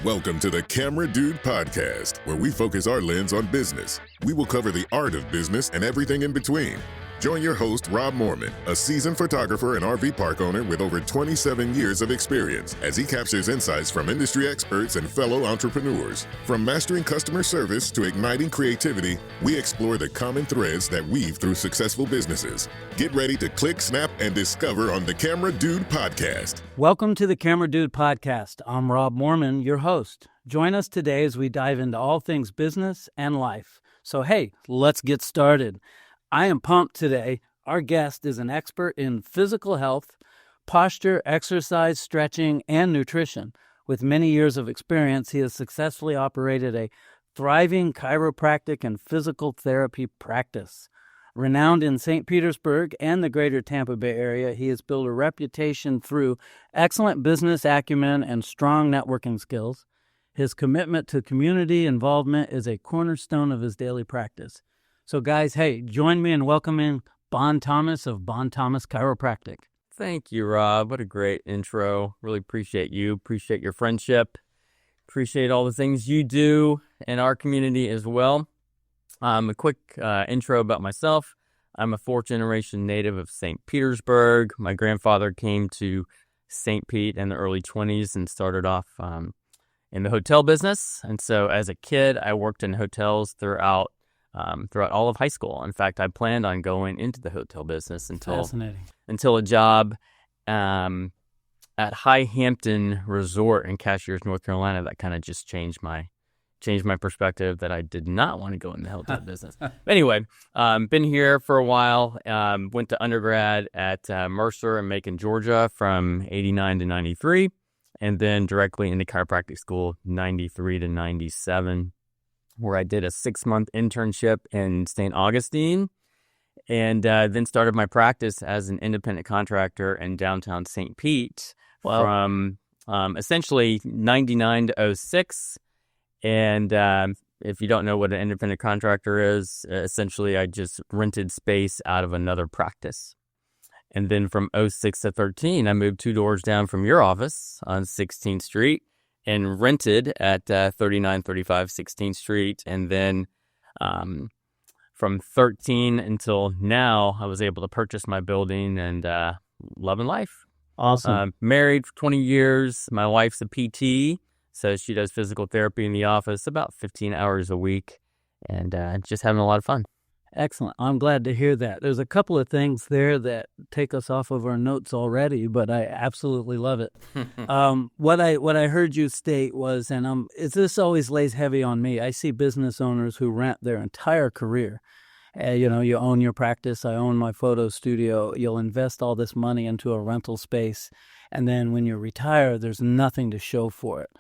Welcome to the Camera Dude Podcast, where we focus our lens on business. We will cover the art of business and everything in between. Join your host, Rob Moorman, a seasoned photographer and RV park owner with over 27 years of experience, as he captures insights from industry experts and fellow entrepreneurs. From mastering customer service to igniting creativity, we explore the common threads that weave through successful businesses. Get ready to click, snap, and discover on the Camera Dude Podcast. Welcome to the Camera Dude Podcast. I'm Rob Moorman, your host. Join us today as we dive into all things business and life. So hey, let's get started. I am pumped today. Our guest is an expert in physical health, posture, exercise, stretching, and nutrition. With many years of experience, he has successfully operated a thriving chiropractic and physical therapy practice. Renowned in St. Petersburg and the greater Tampa Bay area, he has built a reputation through excellent business acumen and strong networking skills. His commitment to community involvement is a cornerstone of his daily practice. So guys, hey, join me in welcoming Bon Thomas of Bon Thomas Chiropractic. Thank you, Rob. What a great intro. Really appreciate you. Appreciate your friendship. Appreciate all the things you do in our community as well. A quick intro about myself. I'm a fourth-generation native of St. Petersburg. My grandfather came to St. Pete in the early 20s and started off in the hotel business. And so as a kid, I worked in hotels throughout all of high school. In fact, I planned on going into the hotel business until a job at High Hampton Resort in Cashiers, North Carolina, that kind of just changed my perspective that I did not want to go in the hotel business. But anyway, been here for a while. Went to undergrad at Mercer in Macon, Georgia from 89 to 93, and then directly into chiropractic school 93 to 97. Where I did a 6-month internship in St. Augustine, and then started my practice as an independent contractor in downtown St. Pete from essentially 99 to 06. And if you don't know what an independent contractor is, essentially I just rented space out of another practice. And then from 06 to 13, I moved 2 doors down from your office on 16th Street. And rented at 3935 16th Street. And then from 13 until now, I was able to purchase my building and loving life. Awesome. Married for 20 years. My wife's a PT, so she does physical therapy in the office about 15 hours a week. And just having a lot of fun. Excellent. I'm glad to hear that. There's a couple of things there that take us off of our notes already, but I absolutely love it. What I heard you state was, and this always lays heavy on me. I see business owners who rent their entire career. You own your practice. I own my photo studio. You'll invest all this money into a rental space, and then when you retire, there's nothing to show for it.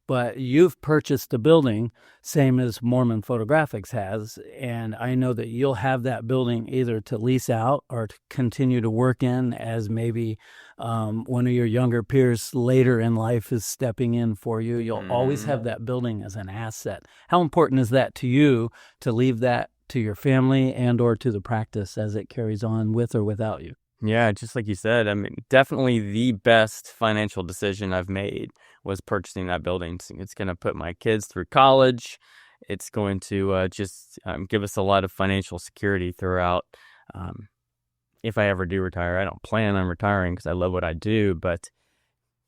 But you've purchased the building, same as Moorman Photographics has, and I know that you'll have that building either to lease out or to continue to work in as maybe one of your younger peers later in life is stepping in for you. You'll always have that building as an asset. How important is that to you to leave that to your family and or to the practice as it carries on with or without you? Yeah, just like you said, I mean, definitely the best financial decision I've made was purchasing that building. It's going to put my kids through college. It's going to just give us a lot of financial security throughout. If I ever do retire, I don't plan on retiring because I love what I do, but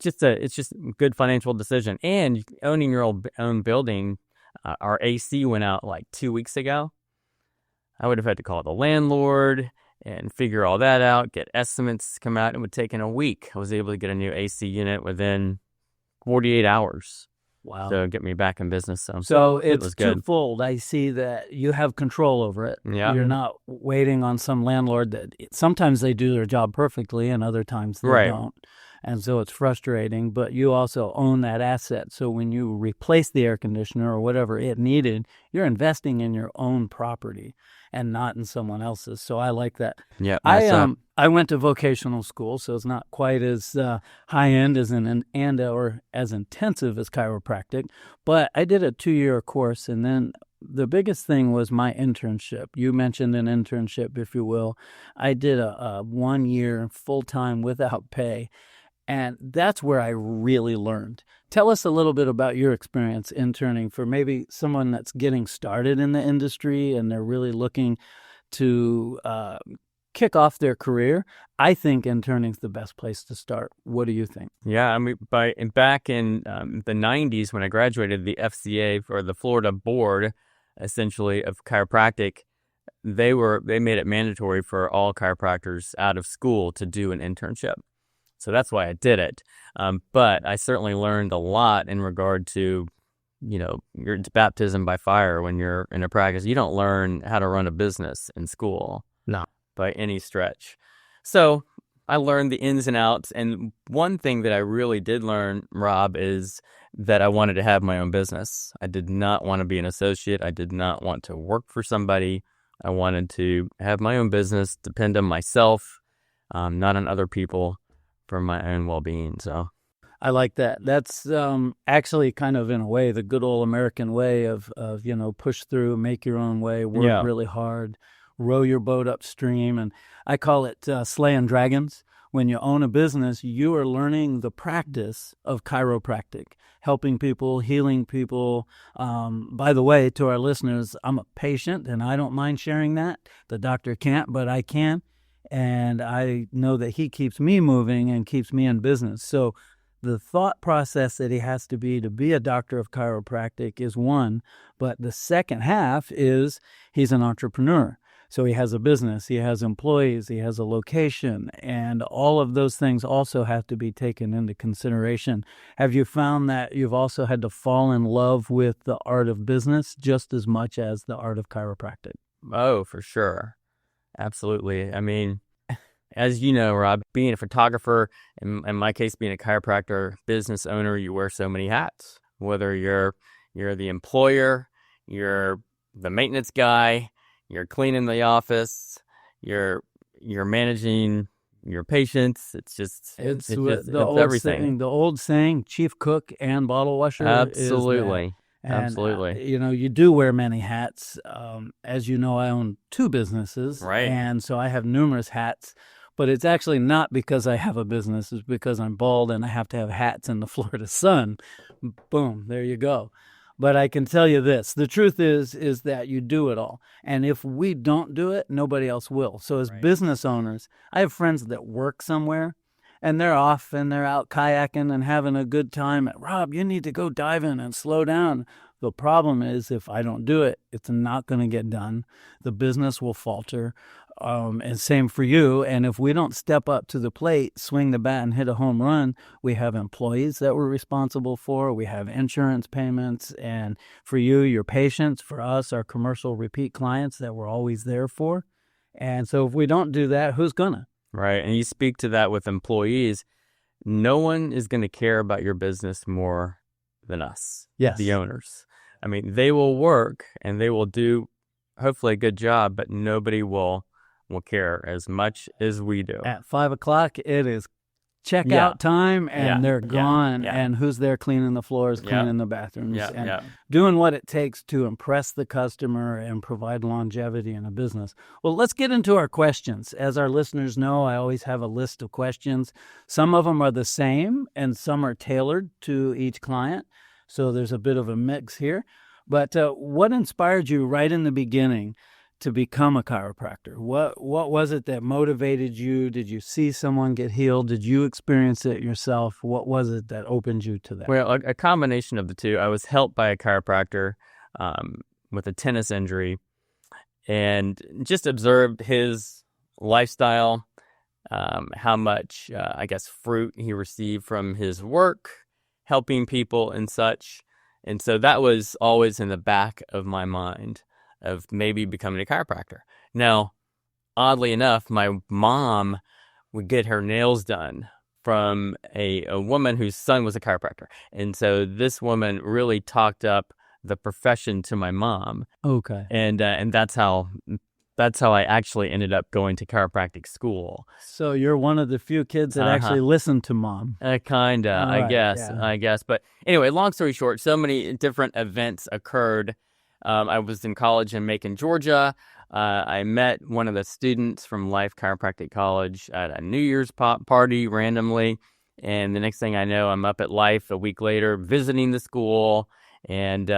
it's just a good financial decision. And owning your own building, our AC went out like 2 weeks ago. I would have had to call the landlord and figure all that out, get estimates come out. It would take in a week. I was able to get a new AC unit within 48 hours. Wow. So get me back in business. So it was it's good. Twofold. I see that you have control over it. Yeah. You're not waiting on some landlord that sometimes they do their job perfectly and other times they don't. And so it's frustrating, but you also own that asset. So when you replace the air conditioner or whatever it needed, you're investing in your own property and not in someone else's. So I like that. Yeah. I went to vocational school, so it's not quite as high end as or as intensive as chiropractic, but I did a 2-year course, and then the biggest thing was my internship. You mentioned an internship, if you will. I did a 1 year full time without pay. And that's where I really learned. Tell us a little bit about your experience interning for maybe someone that's getting started in the industry and they're really looking to kick off their career. I think interning's the best place to start. What do you think? Yeah, I mean, back in the 90s when I graduated, the FCA, or the Florida Board, essentially, of chiropractic, they made it mandatory for all chiropractors out of school to do an internship. So that's why I did it. But I certainly learned a lot in regard to, your baptism by fire when you're in a practice. You don't learn how to run a business in school. No. By any stretch. So I learned the ins and outs. And one thing that I really did learn, Rob, is that I wanted to have my own business. I did not want to be an associate. I did not want to work for somebody. I wanted to have my own business, depend on myself, not on other people for my own well-being. So I like that. That's actually kind of, in a way, the good old American way of push through, make your own way, work really hard, row your boat upstream. And I call it slaying dragons. When you own a business, you are learning the practice of chiropractic, helping people, healing people. By the way, to our listeners, I'm a patient, and I don't mind sharing that. The doctor can't, but I can. And I know that he keeps me moving and keeps me in business. So the thought process that he has to be a doctor of chiropractic is one, but the second half is he's an entrepreneur. So he has a business, he has employees, he has a location, and all of those things also have to be taken into consideration. Have you found that you've also had to fall in love with the art of business just as much as the art of chiropractic? Oh, for sure. Absolutely. I mean, as you know, Rob, being a photographer, in my case, being a chiropractor, business owner, you wear so many hats. Whether you're the employer, you're the maintenance guy, you're cleaning the office, you're managing your patients. It's everything. The old saying, chief cook and bottle washer. Absolutely. And, absolutely. You do wear many hats. As you know, I own 2 businesses. Right. And so I have numerous hats. But it's actually not because I have a business. It's because I'm bald and I have to have hats in the Florida sun. Boom, there you go. But I can tell you this. The truth is that you do it all. And if we don't do it, nobody else will. So as business owners, I have friends that work somewhere, and they're off and they're out kayaking and having a good time. Rob, you need to go diving and slow down. The problem is if I don't do it, it's not going to get done. The business will falter. And same for you. And if we don't step up to the plate, swing the bat and hit a home run, we have employees that we're responsible for. We have insurance payments. And for you, your patients, for us, our commercial repeat clients that we're always there for. And so if we don't do that, who's gonna? Right. And you speak to that with employees. No one is going to care about your business more than us, the owners. I mean, they will work and they will do hopefully a good job, but nobody will care as much as we do. At 5 o'clock, it is checkout time, and they're gone. And who's there cleaning the floors, cleaning the bathrooms, and doing what it takes to impress the customer and provide longevity in a business. Well, let's get into our questions. As our listeners know, I always have a list of questions. Some of them are the same, and some are tailored to each client. So there's a bit of a mix here. But what inspired you right in the beginning to become a chiropractor? What was it that motivated you? Did you see someone get healed? Did you experience it yourself? What was it that opened you to that? Well, a combination of the two. I was helped by a chiropractor with a tennis injury and just observed his lifestyle, how much, fruit he received from his work, helping people and such. And so that was always in the back of my mind of maybe becoming a chiropractor. Now, oddly enough, my mom would get her nails done from a woman whose son was a chiropractor. And so this woman really talked up the profession to my mom. Okay. And that's how I actually ended up going to chiropractic school. So you're one of the few kids that actually listened to mom. Kinda, I guess. But anyway, long story short, so many different events occurred. I was in college in Macon, Georgia. I met one of the students from Life Chiropractic College at a New Year's party randomly. And the next thing I know, I'm up at Life a week later, visiting the school. And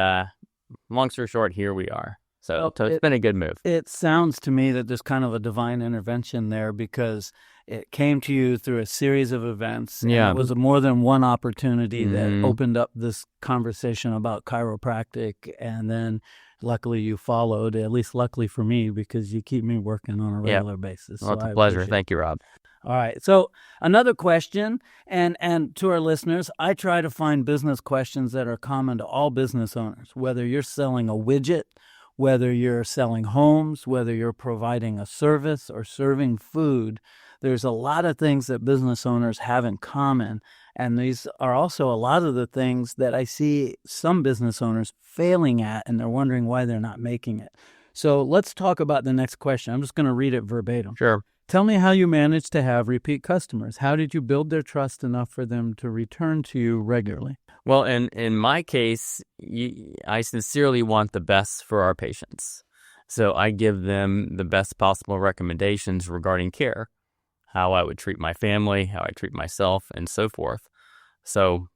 long story short, here we are. So it's been a good move. It sounds to me that there's kind of a divine intervention there, because it came to you through a series of events. Yeah. And it was more than one opportunity that opened up this conversation about chiropractic. And then luckily you followed, at least luckily for me, because you keep me working on a regular basis. Well, so it's a pleasure. Thank you, Rob. All right. So another question, and to our listeners, I try to find business questions that are common to all business owners, whether you're selling a widget, whether you're selling homes, whether you're providing a service or serving food. There's a lot of things that business owners have in common. And these are also a lot of the things that I see some business owners failing at, and they're wondering why they're not making it. So let's talk about the next question. I'm just going to read it verbatim. Sure. Tell me how you managed to have repeat customers. How did you build their trust enough for them to return to you regularly? Well, in my case, I sincerely want the best for our patients. So I give them the best possible recommendations regarding care, how I would treat my family, how I treat myself, and so forth. So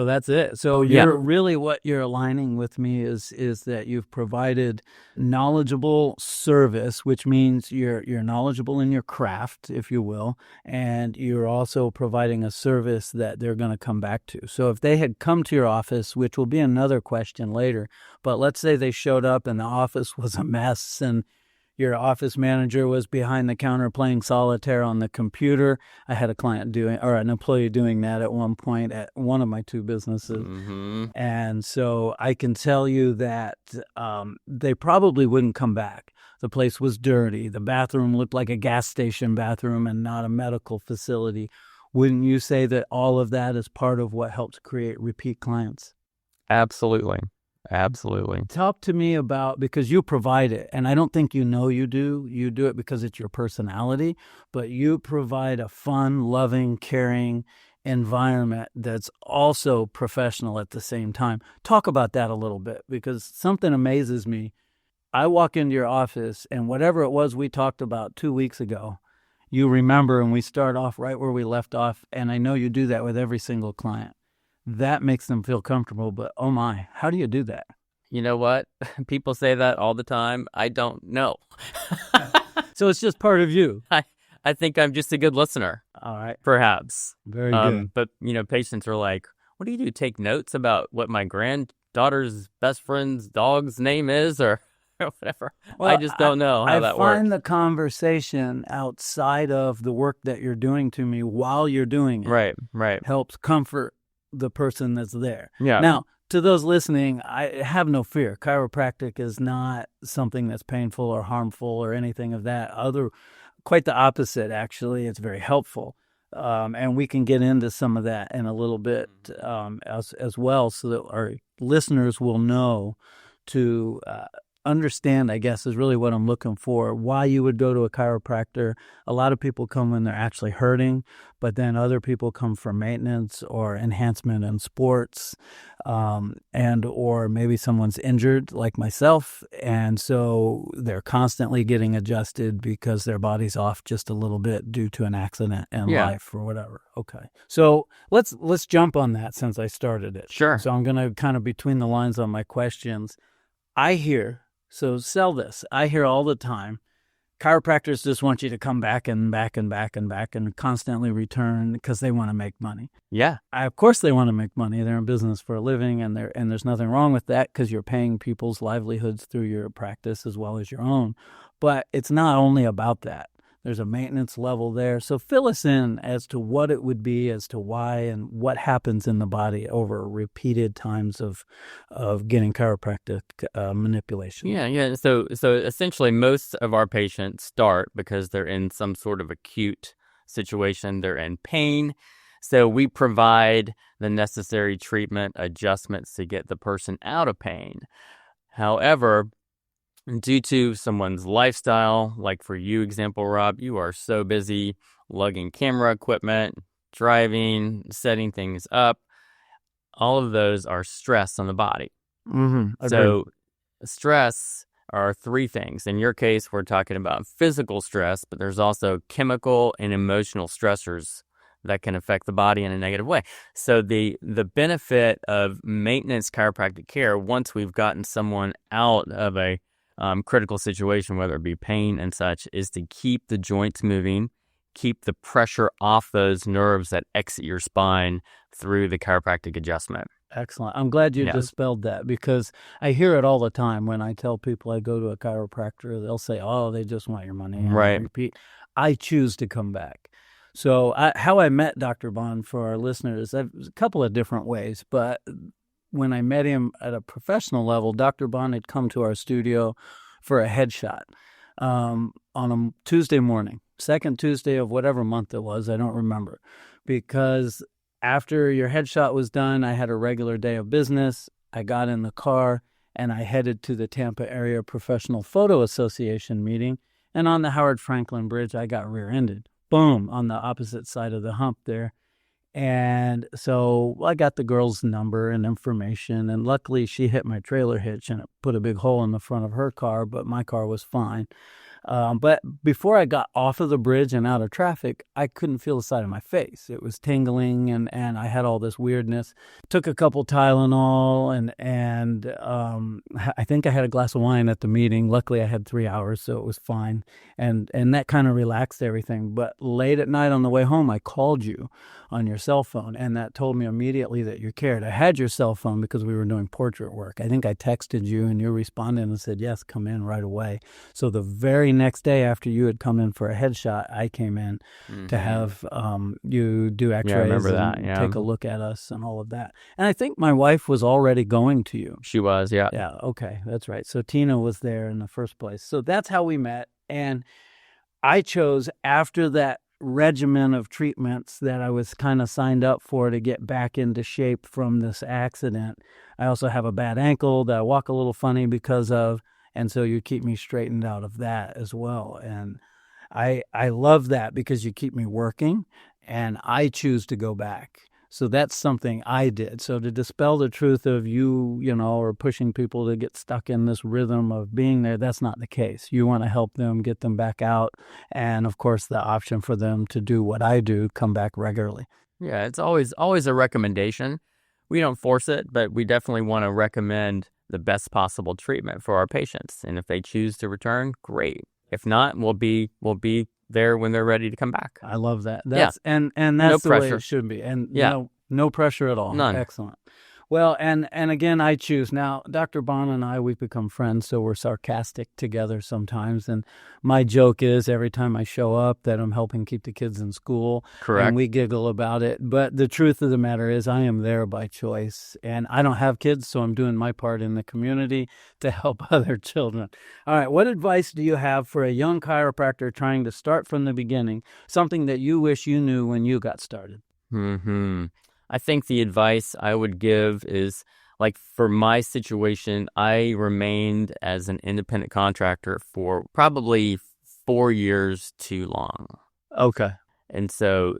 that's it. So you're really, what you're aligning with me is that you've provided knowledgeable service, which means you're knowledgeable in your craft, if you will, and you're also providing a service that they're going to come back to. So if they had come to your office, which will be another question later, but let's say they showed up and the office was a mess and your office manager was behind the counter playing solitaire on the computer. I had an employee doing that at one point at one of my two businesses. Mm-hmm. And so I can tell you that they probably wouldn't come back. The place was dirty. The bathroom looked like a gas station bathroom and not a medical facility. Wouldn't you say that all of that is part of what helps create repeat clients? Absolutely. Absolutely. Talk to me about, because you provide it, and I don't think you do it because it's your personality, but you provide a fun, loving, caring environment that's also professional at the same time. Talk about that a little bit, because something amazes me. I walk into your office, and whatever it was we talked about 2 weeks ago, you remember, and we start off right where we left off, and I know you do that with every single client. That makes them feel comfortable, but oh my, how do you do that? You know what? People say that all the time. I don't know. So it's just part of you. I think I'm just a good listener. All right. Perhaps. Very good. But, patients are like, what do you do? Take notes about what my granddaughter's best friend's dog's name is or whatever? Well, I just don't know how that works. I find the conversation outside of the work that you're doing to me while you're doing it. Right. Helps comfort the person that's there. Yeah. Now, to those listening, I have no fear. Chiropractic is not something that's painful or harmful or anything of that. Quite the opposite, actually. It's very helpful. And we can get into some of that in a little bit as well, so that our listeners will know to understand, I guess, is really what I'm looking for, why you would go to a chiropractor. A lot of people come when they're actually hurting, but then other people come for maintenance or enhancement in sports, and or maybe someone's injured like myself, and so they're constantly getting adjusted because their body's off just a little bit due to an accident in life or whatever. Okay. So let's jump on that since I started it. Sure. So I'm going to kind of between the lines on my questions. So sell this. I hear all the time, chiropractors just want you to come back and back and back and back and constantly return because they want to make money. Yeah. Of course they want to make money. They're in business for a living, and there's nothing wrong with that because you're paying people's livelihoods through your practice as well as your own. But it's not only about that. There's a maintenance level there. So fill us in as to what it would be, as to why, and what happens in the body over repeated times of getting chiropractic manipulation. Yeah. So essentially, most of our patients start because they're in some sort of acute situation. They're in pain. So we provide the necessary treatment adjustments to get the person out of pain. However, due to someone's lifestyle, like for you, example, Rob, you are so busy lugging camera equipment, driving, setting things up. All of those are stress on the body. Mm-hmm. So stress are three things. In your case, we're talking about physical stress, but there's also chemical and emotional stressors that can affect the body in a negative way. So the benefit of maintenance chiropractic care, once we've gotten someone out of a critical situation, whether it be pain and such, is to keep the joints moving, keep the pressure off those nerves that exit your spine through the chiropractic adjustment. Excellent. I'm glad you dispelled that, because I hear it all the time when I tell people I go to a chiropractor. They'll say, oh, they just want your money. And I repeat, I choose to come back. So how I met Dr. Bond for our listeners, a couple of different ways. But when I met him at a professional level, Dr. Bond had come to our studio for a headshot on a Tuesday morning, second Tuesday of whatever month it was. I don't remember, because after your headshot was done, I had a regular day of business. I got in the car and I headed to the Tampa Area Professional Photo Association meeting. And on the Howard Franklin Bridge, I got rear-ended. Boom, on the opposite side of the hump there. And so I got the girl's number and information. And luckily, she hit my trailer hitch and it put a big hole in the front of her car, but my car was fine. But before I got off of the bridge and out of traffic, I couldn't feel the side of my face. It was tingling, and I had all this weirdness. Took a couple Tylenol, and I think I had a glass of wine at the meeting. Luckily, I had 3 hours, so it was fine. And that kind of relaxed everything. But late at night on the way home, I called you on your cell phone, and that told me immediately that you cared. I had your cell phone because we were doing portrait work. I think I texted you, and you responded and said, yes, come in right away. So the very next day after you had come in for a headshot, I came in to have you do x-rays and take a look at us and all of that. And I think my wife was already going to you. She was, yeah. Yeah, okay, that's right. So Tina was there in the first place. So that's how we met. And I chose, after that regimen of treatments that I was kind of signed up for to get back into shape from this accident. I also have a bad ankle that I walk a little funny because of, and so you keep me straightened out of that as well. And I love that because you keep me working, and I choose to go back. So that's something I did. So to dispel the truth of you or pushing people to get stuck in this rhythm of being there, that's not the case. You want to help them, get them back out. And of course, the option for them to do what I do, come back regularly. Yeah, it's always a recommendation. We don't force it, but we definitely want to recommend the best possible treatment for our patients. And if they choose to return, great. If not, we'll be there when they're ready to come back. I love that. That's and that's no the pressure. way it should be. And no pressure at all. None. Excellent. Well, and again, I choose. Now, Dr. Bond and I, we've become friends, so we're sarcastic together sometimes. And my joke is every time I show up that I'm helping keep the kids in school. Correct. And we giggle about it. But the truth of the matter is I am there by choice. And I don't have kids, so I'm doing my part in the community to help other children. All right, what advice do you have for a young chiropractor trying to start from the beginning, something that you wish you knew when you got started? I think the advice I would give is, like, for my situation, I remained as an independent contractor for probably 4 years too long. Okay. And so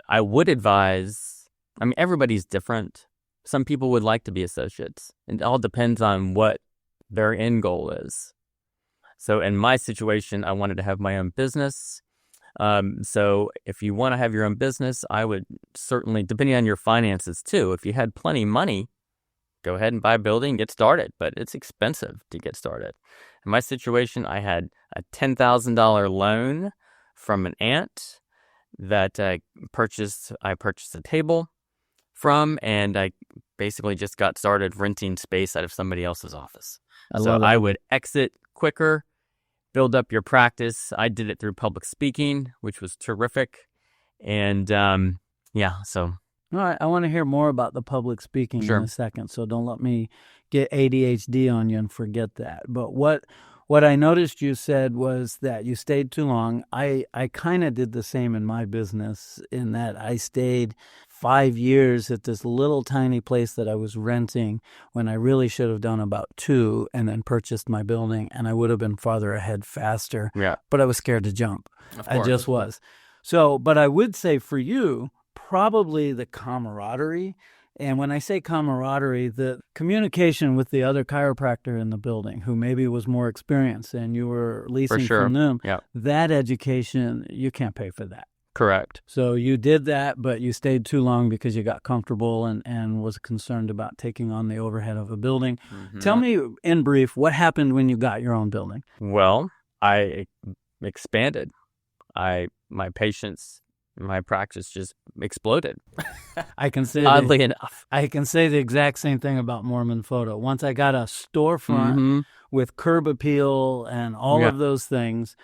I would advise, everybody's different. Some people would like to be associates. It all depends on what their end goal is. So in my situation, I wanted to have my own business. So if you want to have your own business, I would certainly, depending on your finances too, if you had plenty of money, go ahead and buy a building and get started, but it's expensive to get started. In my situation, I had a $10,000 loan from an aunt that I purchased a table from, and I basically just got started renting space out of somebody else's office. I would exit quicker, build up your practice. I did it through public speaking, which was terrific. And so. All right. I want to hear more about the public speaking in a second, so don't let me get ADHD on you and forget that. But what I noticed you said was that you stayed too long. I kind of did the same in my business, in that I stayed 5 years at this little tiny place that I was renting when I really should have done about 2, and then purchased my building, and I would have been farther ahead faster. Yeah. But I was scared to jump. Of course. I just was. So, but I would say for you, probably the camaraderie. And when I say camaraderie, the communication with the other chiropractor in the building who maybe was more experienced and you were leasing from them, that education, you can't pay for that. Correct. So you did that, but you stayed too long because you got comfortable and was concerned about taking on the overhead of a building. Tell me in brief, what happened when you got your own building? Well, I expanded. My practice just exploded. I can say Oddly enough. I can say the exact same thing about Moorman Photo. Once I got a storefront with curb appeal and all of those things,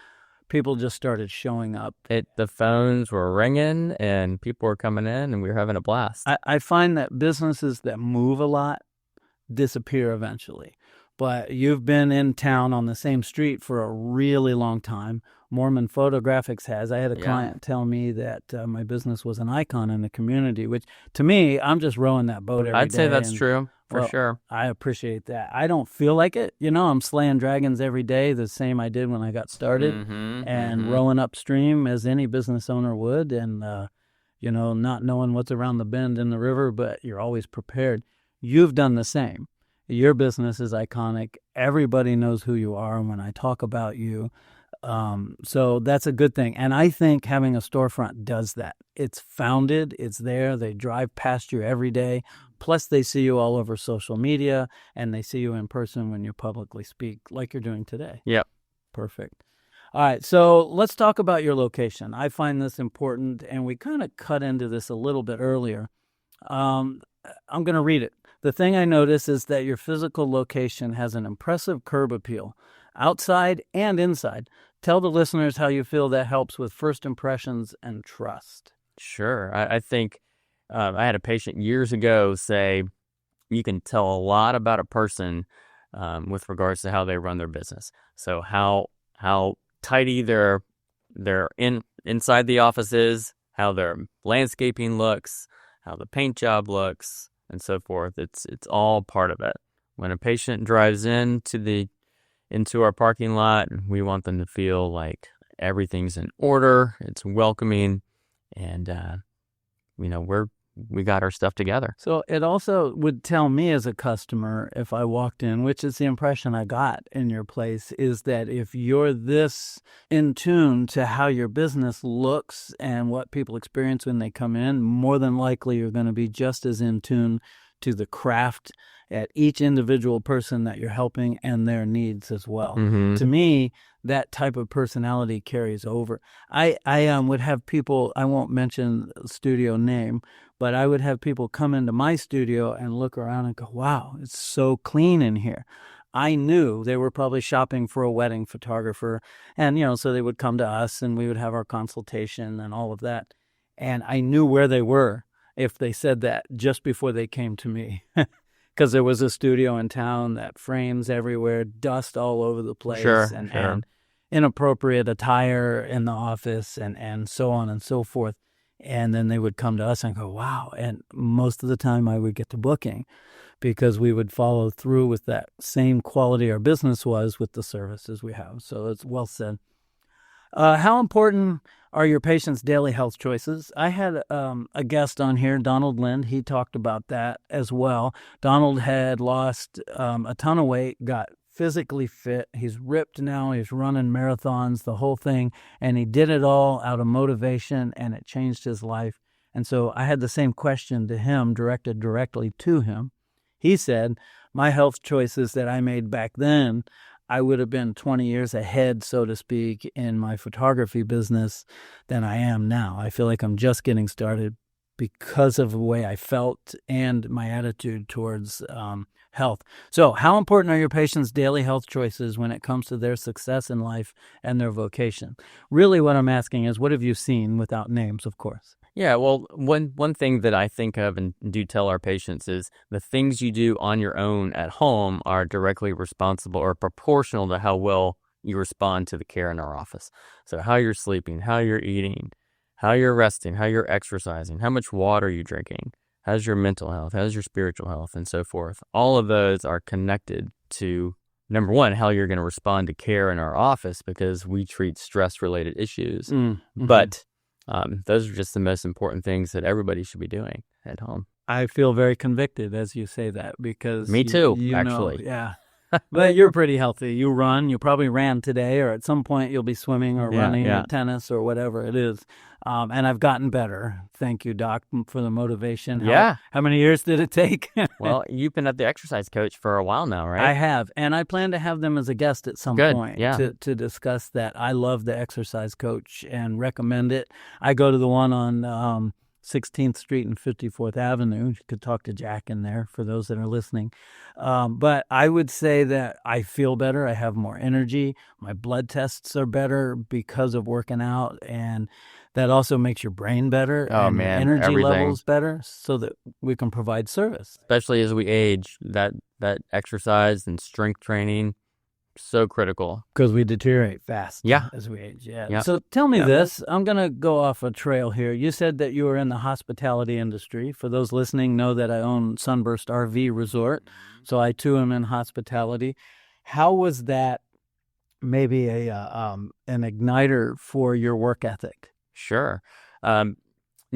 people just started showing up. The phones were ringing and people were coming in and we were having a blast. I find that businesses that move a lot disappear eventually. But you've been in town on the same street for a really long time. Moorman Photographics has. I had a client tell me that my business was an icon in the community, which to me, I'm just rowing that boat every day. I'd say that's true, for sure. I appreciate that. I don't feel like it. I'm slaying dragons every day, the same I did when I got started, and rowing upstream as any business owner would, and, not knowing what's around the bend in the river, but you're always prepared. You've done the same. Your business is iconic. Everybody knows who you are when I talk about you. So that's a good thing. And I think having a storefront does that. It's founded, it's there, they drive past you every day. Plus they see you all over social media and they see you in person when you publicly speak like you're doing today. Yep. Perfect. All right, so let's talk about your location. I find this important and we kind of cut into this a little bit earlier. I'm going to read it. The thing I notice is that your physical location has an impressive curb appeal, outside and inside. Tell the listeners how you feel that helps with first impressions and trust. Sure. I think I had a patient years ago say you can tell a lot about a person with regards to how they run their business. So how tidy their inside the office is, how their landscaping looks, how the paint job looks, and so forth. It's all part of it. When a patient drives into our parking lot, we want them to feel like everything's in order, it's welcoming, and we got our stuff together. So it also would tell me as a customer if I walked in, which is the impression I got in your place, is that if you're this in tune to how your business looks and what people experience when they come in, more than likely you're going to be just as in tune to the craft at each individual person that you're helping and their needs as well. To me, that type of personality carries over. I would have people, I won't mention the studio name, but I would have people come into my studio and look around and go, wow, it's so clean in here. I knew they were probably shopping for a wedding photographer. And, so they would come to us and we would have our consultation and all of that. And I knew where they were if they said that just before they came to me. Because there was a studio in town that frames everywhere, dust all over the place, and inappropriate attire in the office, and so on and so forth. And then they would come to us and go, wow. And most of the time I would get to booking because we would follow through with that same quality our business was with the services we have. So it's well said. How important are your patients' daily health choices? I had a guest on here, Donald Lind. He talked about that as well. Donald had lost a ton of weight, got physically fit. He's ripped now. He's running marathons, the whole thing. And he did it all out of motivation, and it changed his life. And so I had the same question to him, directed directly to him. He said, my health choices that I made back then, I would have been 20 years ahead, so to speak, in my photography business than I am now. I feel like I'm just getting started because of the way I felt and my attitude towards health. So how important are your patients' daily health choices when it comes to their success in life and their vocation? Really what I'm asking is, what have you seen, without names, of course? Yeah, well, one thing that I think of and do tell our patients is the things you do on your own at home are directly responsible or proportional to how well you respond to the care in our office. So how you're sleeping, how you're eating, how you're resting, how you're exercising, how much water you're drinking, how's your mental health, how's your spiritual health, and so forth. All of those are connected to, number one, how you're going to respond to care in our office because we treat stress-related issues. But those are just the most important things that everybody should be doing at home. I feel very convicted as you say that because... Me too, you actually. Know, yeah. But you're pretty healthy. You run. You probably ran today, or at some point you'll be swimming or running or tennis or whatever it is. And I've gotten better. Thank you, Doc, for the motivation. How many years did it take? Well, you've been at the exercise coach for a while now, right? I have. And I plan to have them as a guest at some point to discuss that. I love the exercise coach and recommend it. I go to the one on 16th Street and 54th Avenue. You could talk to Jack in there for those that are listening. But I would say that I feel better. I have more energy. My blood tests are better because of working out. And that also makes your brain better and energy levels better so that we can provide service. Especially as we age, that exercise and strength training, so critical. Because we deteriorate fast as we age. Yeah. So tell me this. I'm going to go off a trail here. You said that you were in the hospitality industry. For those listening, know that I own Sunburst RV Resort. So I too am in hospitality. How was that maybe an igniter for your work ethic? Sure.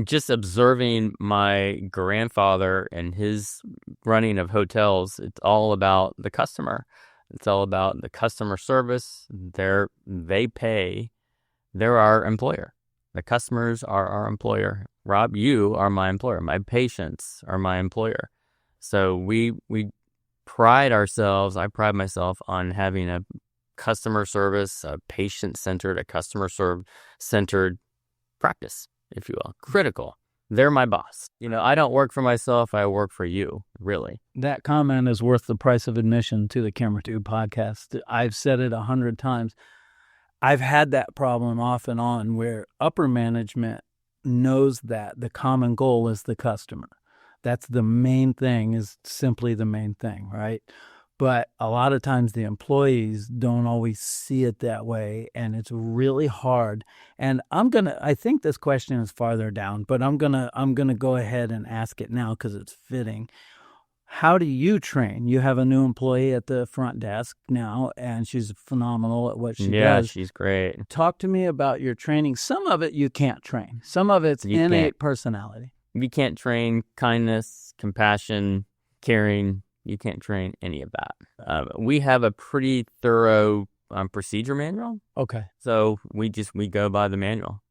Just observing my grandfather and his running of hotels, it's all about the customer. It's all about the customer service. They pay. They're our employer. The customers are our employer. Rob, you are my employer. My patients are my employer. So we pride ourselves. I pride myself on having a customer service, a patient-centered, a customer-centered practice, if you will. Critical. They're my boss. I don't work for myself. I work for you, really. That comment is worth the price of admission to the Camera Tube podcast. I've said it 100 times. I've had that problem off and on where upper management knows that the common goal is the customer. That's the main thing, is simply the main thing, right? But a lot of times the employees don't always see it that way, and it's really hard. And I think this question is farther down, but I'm gonna go ahead and ask it now because it's fitting. How do you train? You have a new employee at the front desk now, and she's phenomenal at what she does. Yeah, she's great. Talk to me about your training. Some of it you can't train. Some of it's innate personality. You can't train kindness, compassion, caring. You can't train any of that. We have a pretty thorough procedure manual. Okay. So we go by the manual,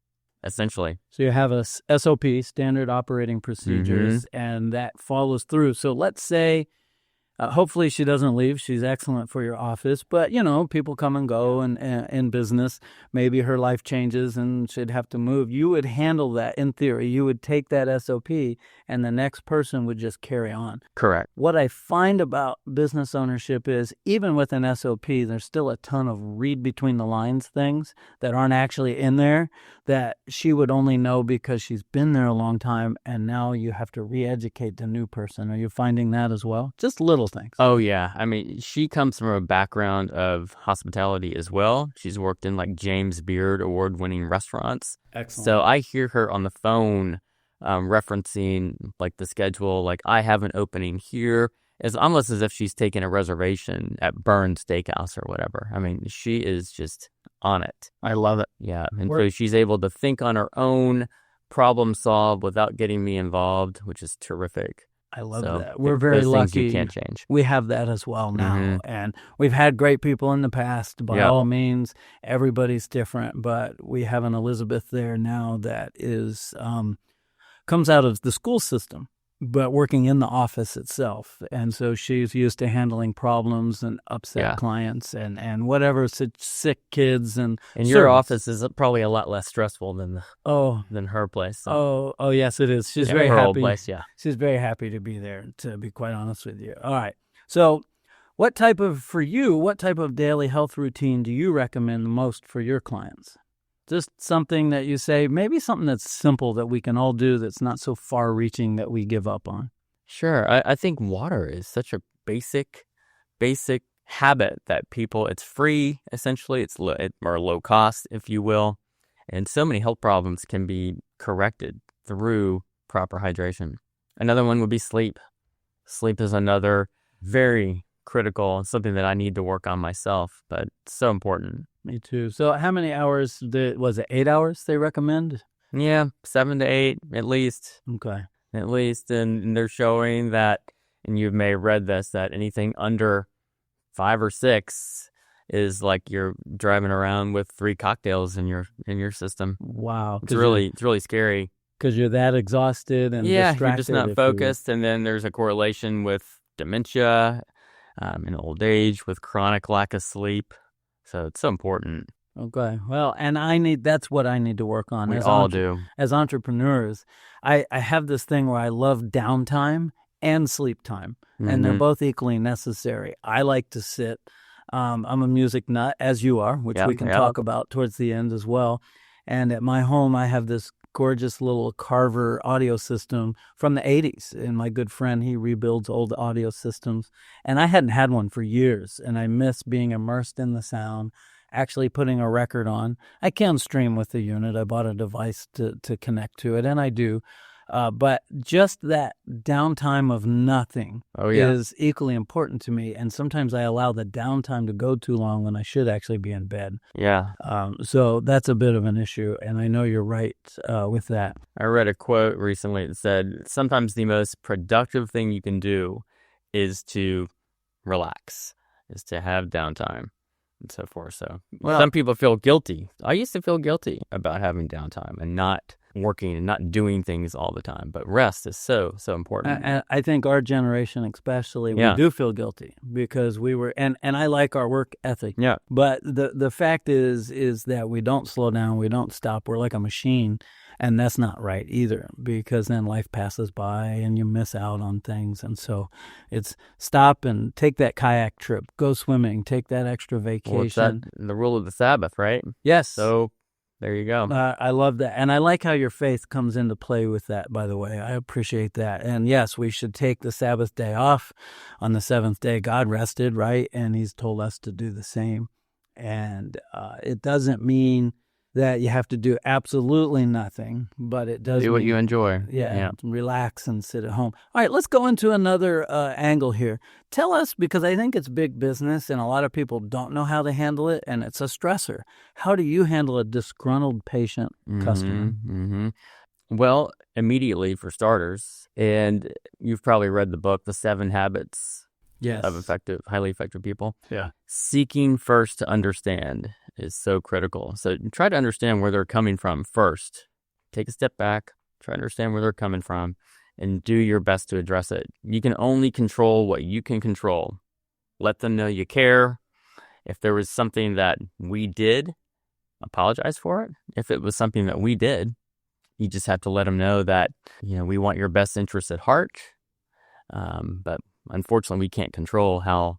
essentially. So you have a SOP, standard operating procedures, and that follows through. So let's say, hopefully she doesn't leave. She's excellent for your office. But, people come and go and in business. Maybe her life changes and she'd have to move. You would handle that in theory. You would take that SOP and the next person would just carry on. Correct. What I find about business ownership is even with an SOP, there's still a ton of read between the lines things that aren't actually in there that she would only know because she's been there a long time, and now you have to re-educate the new person. Are you finding that as well? Just little things. Oh, yeah. I mean, she comes from a background of hospitality as well. She's worked in James Beard award-winning restaurants. Excellent. So I hear her on the phone referencing the schedule, I have an opening here. It's almost as if she's taking a reservation at Burns Steakhouse or whatever. I mean, she is just on it. I love it. Yeah. And so she's able to think on her own, problem solve without getting me involved, which is terrific. I love that. We're very lucky. You can't change. We have that as well now. And we've had great people in the past. By all means, everybody's different. But we have an Elizabeth there now that is comes out of the school system, but working in the office itself. And so she's used to handling problems and upset clients and whatever, sick kids. And your office is probably a lot less stressful than her place. So. Oh, yes, it is. She's very happy. Her old place, yeah. She's very happy to be there, to be quite honest with you. All right. So what type of daily health routine do you recommend most for your clients? Just something that you say, maybe something that's simple that we can all do that's not so far-reaching that we give up on. Sure. I think water is such a basic habit that it's free, essentially. It's low cost, if you will. And so many health problems can be corrected through proper hydration. Another one would be sleep. Sleep is another very critical and something that I need to work on myself, but so important. Me too. So how many hours, was it 8 hours they recommend? Yeah, 7 to 8 at least. Okay. At least, and they're showing that, and you may have read this, that anything under 5 or 6 is like you're driving around with 3 cocktails in your system. Wow. It's really scary. Because you're that exhausted and Yeah, distracted. you're just not focused, and then there's a correlation with dementia, in old age, with chronic lack of sleep. So it's so important. Okay. Well, and that's what I need to work on. We all do. As entrepreneurs, I have this thing where I love downtime and sleep time, and they're both equally necessary. I like to sit. I'm a music nut, as you are, which we can talk about towards the end as well. And at my home, I have this gorgeous little Carver audio system from the 80s. And my good friend, he rebuilds old audio systems. And I hadn't had one for years, and I miss being immersed in the sound, actually putting a record on. I can stream with the unit. I bought a device to connect to it, and I do. But just that downtime of nothing is equally important to me. And sometimes I allow the downtime to go too long when I should actually be in bed. Yeah. So that's a bit of an issue. And I know you're right with that. I read a quote recently that said, sometimes the most productive thing you can do is to relax, is to have downtime, and so forth. So some people feel guilty. I used to feel guilty about having downtime and not working and not doing things all the time, but rest is so important. I think our generation especially, we do feel guilty because we were, and I like our work ethic. Yeah. But the fact is that we don't slow down, we don't stop, we're like a machine, and that's not right either, because then life passes by and you miss out on things. And so it's stop and take that kayak trip, go swimming, take that extra vacation. Well, it's the rule of the Sabbath, right? Yes. So there you go. I love that. And I like how your faith comes into play with that, by the way. I appreciate that. And yes, we should take the Sabbath day off. On the 7th day, God rested, right? And he's told us to do the same. And it doesn't mean that you have to do absolutely nothing, but it does do what you enjoy. Yeah, relax and sit at home. All right, let's go into another angle here. Tell us, because I think it's big business and a lot of people don't know how to handle it, and it's a stressor. How do you handle a disgruntled patient customer? Mm-hmm. Well, immediately for starters, and you've probably read the book, The 7 Habits of highly effective people. Yeah. Seeking first to understand is so critical. So try to understand where they're coming from first. Take a step back, try to understand where they're coming from, and do your best to address it. You can only control what you can control. Let them know you care. If there was something that we did, apologize for it. If it was something that we did, you just have to let them know that, we want your best interests at heart. But unfortunately, we can't control how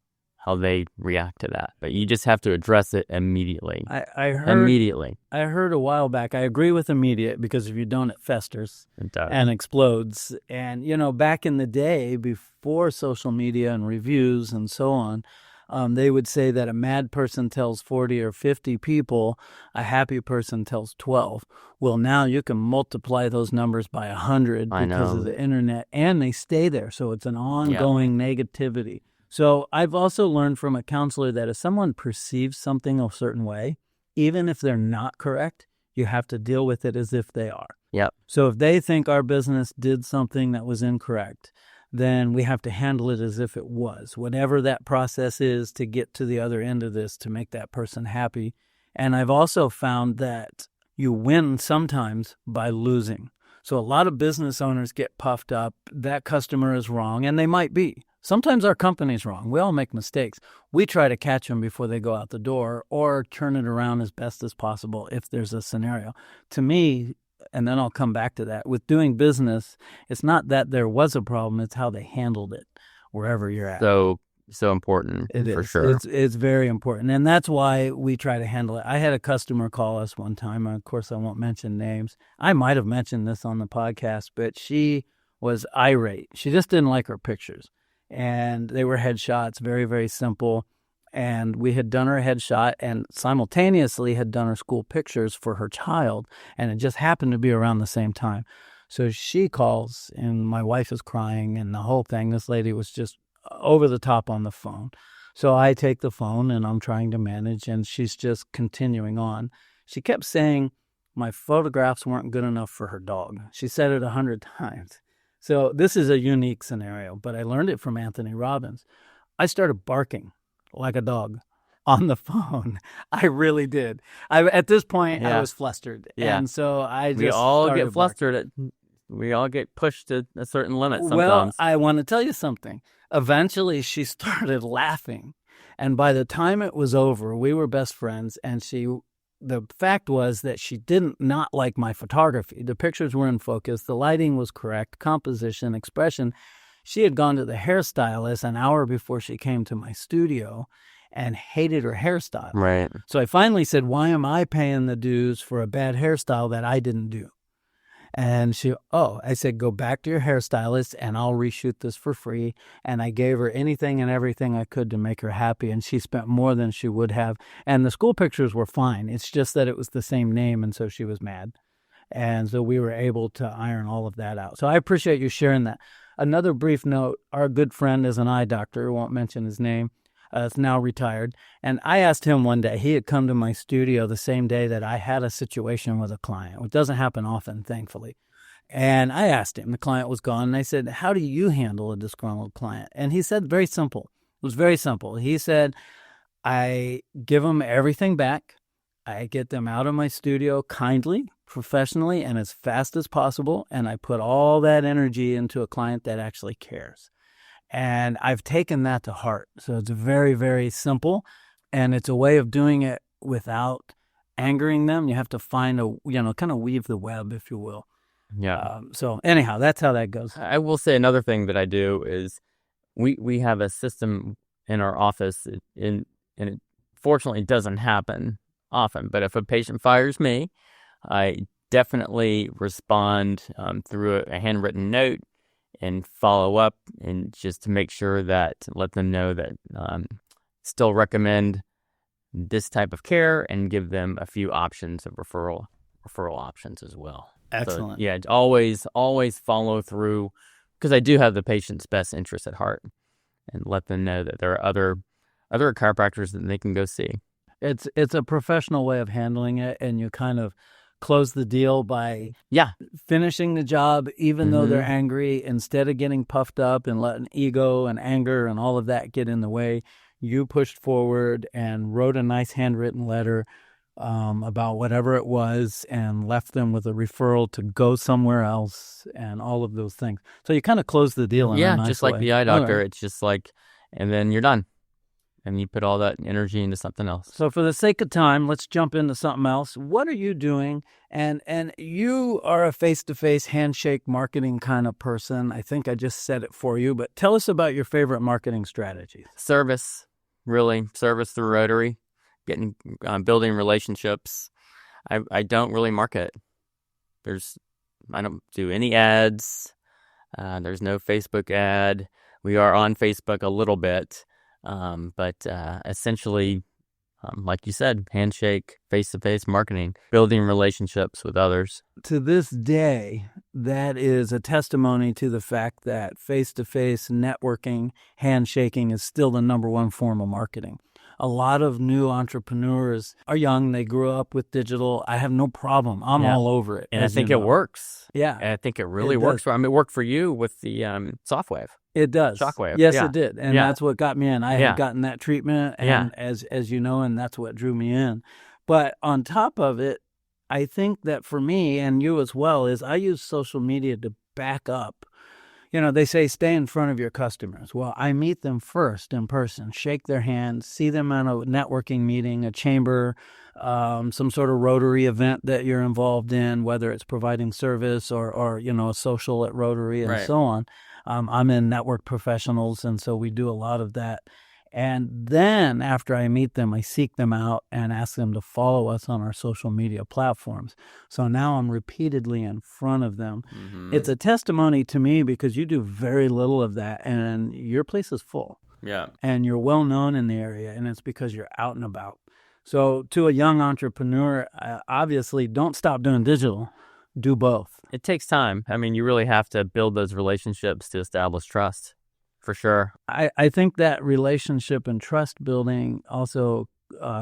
they react to that. But you just have to address it immediately. I heard immediately. I heard a while back, I agree with immediate, because if you don't, it festers and explodes. And, back in the day, before social media and reviews and so on, they would say that a mad person tells 40 or 50 people, a happy person tells 12. Well, now you can multiply those numbers by 100 because of the internet, and they stay there. So it's an ongoing negativity. So I've also learned from a counselor that if someone perceives something a certain way, even if they're not correct, you have to deal with it as if they are. Yep. So if they think our business did something that was incorrect, then we have to handle it as if it was, whatever that process is to get to the other end of this, to make that person happy. And I've also found that you win sometimes by losing. So a lot of business owners get puffed up. That customer is wrong, and they might be. Sometimes our company's wrong. We all make mistakes. We try to catch them before they go out the door or turn it around as best as possible if there's a scenario. To me, and then I'll come back to that, with doing business, it's not that there was a problem, it's how they handled it wherever you're at. So important, for sure. It's very important, and that's why we try to handle it. I had a customer call us one time, and of course I won't mention names. I might have mentioned this on the podcast, but she was irate. She just didn't like her pictures. And they were headshots, very, very simple. And we had done her headshot and simultaneously had done her school pictures for her child. And it just happened to be around the same time. So she calls and my wife is crying and the whole thing. This lady was just over the top on the phone. So I take the phone and I'm trying to manage, and she's just continuing on. She kept saying my photographs weren't good enough for her dog. She said it 100 times. So this is a unique scenario, but I learned it from Anthony Robbins. I started barking like a dog on the phone. I really did. At this point, I was flustered. Yeah. And so I just We all started get flustered. We all get pushed to a certain limit sometimes. Well, I want to tell you something. Eventually, she started laughing. And by the time it was over, we were best friends. And the fact was that she didn't not like my photography. The pictures were in focus. The lighting was correct. Composition, expression. She had gone to the hairstylist an hour before she came to my studio and hated her hairstyle. Right. So I finally said, why am I paying the dues for a bad hairstyle that I didn't do? And I said, go back to your hairstylist and I'll reshoot this for free. And I gave her anything and everything I could to make her happy. And she spent more than she would have. And the school pictures were fine. It's just that it was the same name. And so she was mad. And so we were able to iron all of that out. So I appreciate you sharing that. Another brief note, our good friend is an eye doctor. Won't mention his name. Is now retired. And I asked him one day, he had come to my studio the same day that I had a situation with a client, which doesn't happen often, thankfully. And I asked him, the client was gone, and I said, how do you handle a disgruntled client? And he said, very simple. It was very simple. He said, I give them everything back. I get them out of my studio kindly, professionally, and as fast as possible. And I put all that energy into a client that actually cares. And I've taken that to heart. So it's very, very simple. And it's a way of doing it without angering them. You have to find kind of weave the web, if you will. Yeah. So anyhow, that's how that goes. I will say another thing that I do is we have a system in our office, and it fortunately doesn't happen often. But if a patient fires me, I definitely respond through a handwritten note and follow up, and just to make sure that let them know that still recommend this type of care and give them a few options of referral options as well. Excellent. So, yeah, always follow through, because I do have the patient's best interest at heart, and let them know that there are other chiropractors that they can go see. It's a professional way of handling it, and you kind of close the deal by finishing the job, even though they're angry. Instead of getting puffed up and letting ego and anger and all of that get in the way, you pushed forward and wrote a nice handwritten letter about whatever it was, and left them with a referral to go somewhere else and all of those things. So you kind of close the deal in a nice just like way. the eye doctor. Right. It's just like, and then you're done. And you put all that energy into something else. So for the sake of time, let's jump into something else. What are you doing? And you are a face-to-face handshake marketing kind of person. I think I just said it for you, but tell us about your favorite marketing strategies. Service through Rotary, building relationships. I don't really market. I don't do any ads. There's no Facebook ad. We are on Facebook a little bit. But essentially, like you said, handshake, face-to-face marketing, building relationships with others. To this day, that is a testimony to the fact that face-to-face networking, handshaking is still the number one form of marketing. A lot of new entrepreneurs are young. They grew up with digital. I have no problem. I'm all over it. And I think it works. Yeah. And I think it really works. It worked for you with the Softwave. It does. Shockwave. Yes, it did. And that's what got me in. I had Yeah. gotten that treatment, and as you know, and that's what drew me in. But on top of it, I think that for me, and you as well, is I use social media to back up. They say stay in front of your customers. Well, I meet them first in person, shake their hands, see them at a networking meeting, a chamber, some sort of Rotary event that you're involved in, whether it's providing service or a social at Rotary and so on. I'm in network professionals, and so we do a lot of that. And then after I meet them, I seek them out and ask them to follow us on our social media platforms. So now I'm repeatedly in front of them. Mm-hmm. It's a testimony to me because you do very little of that, and your place is full. Yeah. And you're well known in the area, and it's because you're out and about. So to a young entrepreneur, obviously, don't stop doing digital. Do both. It takes time. I mean, you really have to build those relationships to establish trust. For sure. I think that relationship and trust building also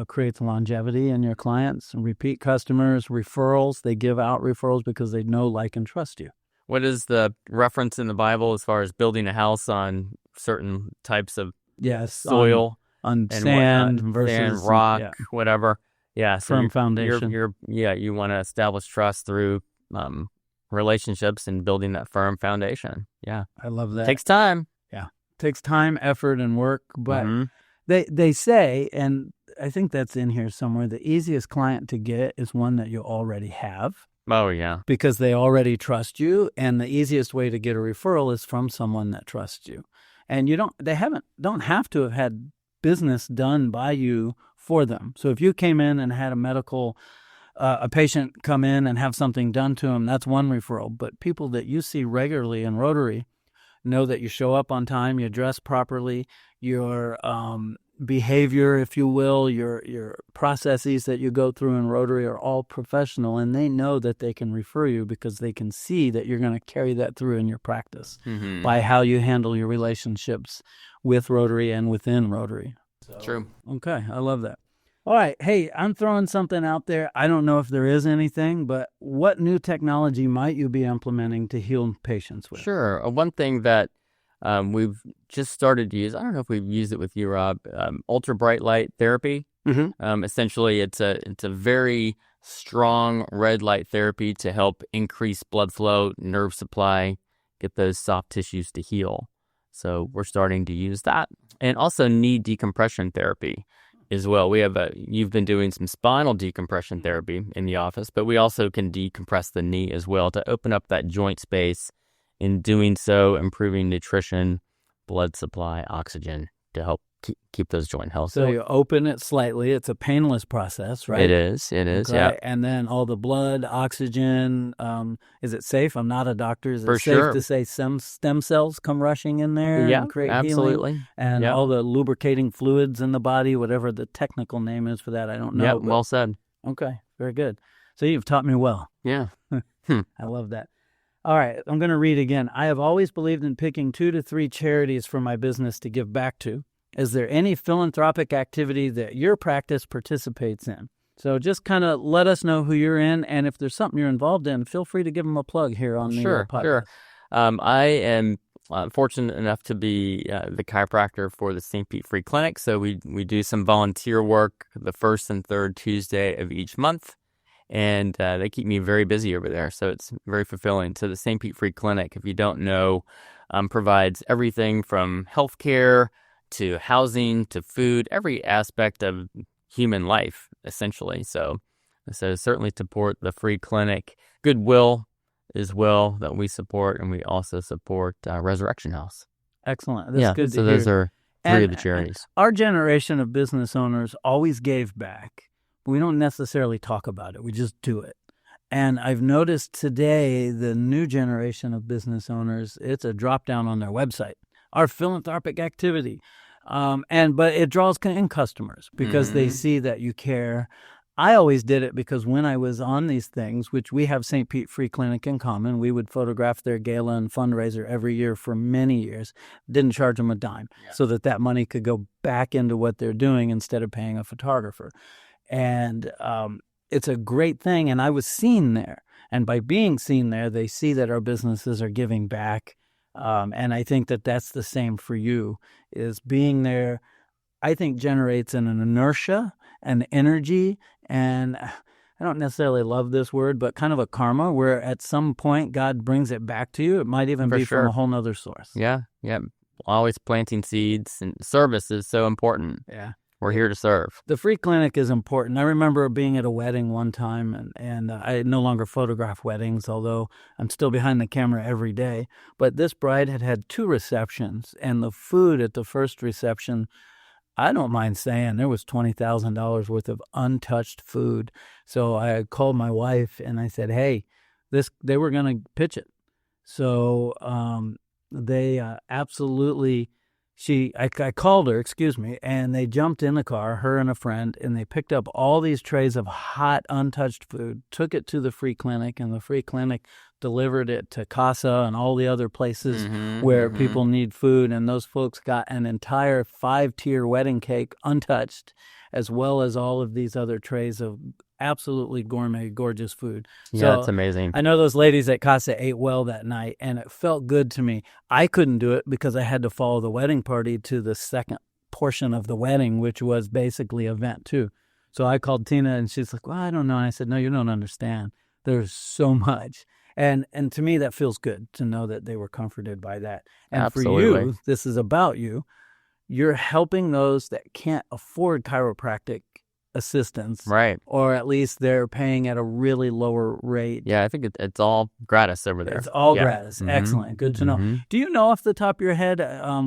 creates longevity in your clients, repeat customers, referrals. They give out referrals because they know, like, and trust you. What is the reference in the Bible as far as building a house on certain types of soil? on and sand whatnot, versus sand, rock, yeah, whatever. Yeah, so firm foundation. you want to establish trust through relationships and building that firm foundation. Yeah, I love that. takes time. Yeah, takes time, effort, and work. But Mm-hmm. they say, and I think that's in here somewhere, the easiest client to get is one that you already have. Oh yeah, Because they already trust you, and the easiest way to get a referral is from someone that trusts you. And don't have to have had business done by you for them. So if you came in and had a patient come in and have something done to them, that's one referral. But people that you see regularly in Rotary know that you show up on time, you dress properly, your behavior, if you will, your processes that you go through in Rotary are all professional, and they know that they can refer you because they can see that you're going to carry that through in your practice by how you handle your relationships with Rotary and within Rotary. True. Okay, I love that. All right, hey, I'm throwing something out there. I don't know if there is anything, but what new technology might you be implementing to heal patients with? Sure. One thing that we've just started to use, I don't know if we've used it with you, Rob, ultra bright light therapy. Mm-hmm. Essentially, it's a very strong red light therapy to help increase blood flow, nerve supply, get those soft tissues to heal. So we're starting to use that. And also knee decompression therapy as well. You've been doing some spinal decompression therapy in the office, but we also can decompress the knee as well to open up that joint space. In doing so, improving nutrition, blood supply, oxygen to help keep those joint healthy. So you open it slightly. It's a painless process, right? It is, okay. Yeah. And then all the blood, oxygen, is it safe? I'm not a doctor. Is it For safe sure. to say some stem cells come rushing in there Yeah, and create absolutely. healing? And all the lubricating fluids in the body, whatever the technical name is for that, I don't know. Yeah, well said. Okay, very good. So you've taught me well. Yeah. I love that. All right, I'm going to read again. I have always believed in picking 2 to 3 charities for my business to give back to. Is there any philanthropic activity that your practice participates in? So just kind of let us know who you're in, and if there's something you're involved in, feel free to give them a plug here on the podcast. Sure. I am fortunate enough to be the chiropractor for the St. Pete Free Clinic, so we do some volunteer work the first and third Tuesday of each month. And they keep me very busy over there, so it's very fulfilling. So the St. Pete Free Clinic, if you don't know, provides everything from healthcare to housing to food, every aspect of human life, essentially. So certainly support the free clinic. Goodwill as well that we support, and we also support Resurrection House. Excellent. That's good to so hear. Those are three of the charities. Our generation of business owners always gave back. We don't necessarily talk about it. We just do it. And I've noticed today the new generation of business owners, it's a drop down on their website, our philanthropic activity. But it draws in customers because they see that you care. I always did it because when I was on these things, which we have St. Pete Free Clinic in common, we would photograph their gala and fundraiser every year for many years. Didn't charge them a dime so that money could go back into what they're doing instead of paying a photographer. And it's a great thing. And I was seen there. And by being seen there, they see that our businesses are giving back. And I think that that's the same for you, is being there, I think, generates an inertia, an energy, and I don't necessarily love this word, but kind of a karma where at some point God brings it back to you. It might even be from a whole nother source. Yeah. Always planting seeds, and service is so important. Yeah. We're here to serve. The free clinic is important. I remember being at a wedding one time, and I no longer photograph weddings, although I'm still behind the camera every day. But this bride had 2 receptions, and the food at the first reception, I don't mind saying, there was $20,000 worth of untouched food. So I called my wife, and I said, hey, they were going to pitch it. So they absolutely... I called her, and they jumped in the car, her and a friend, and they picked up all these trays of hot, untouched food, took it to the free clinic, and the free clinic delivered it to Casa and all the other places where people need food. And those folks got an entire 5-tier wedding cake untouched, as well as all of these other trays of absolutely gourmet, gorgeous food. Yeah, it's amazing. I know those ladies at Casa ate well that night, and it felt good to me. I couldn't do it because I had to follow the wedding party to the second portion of the wedding, which was basically event too. So I called Tina, and she's like, well, I don't know. And I said, no, you don't understand. There's so much. And to me, that feels good to know that they were comforted by that. And Absolutely. for you, this is about you. You're helping those that can't afford chiropractic assistance. Right. Or at least they're paying at a really lower rate. Yeah, I think it's all gratis over there. It's all Yeah. gratis. Mhm. Excellent. Good to know. Mhm. Do you know off the top of your head,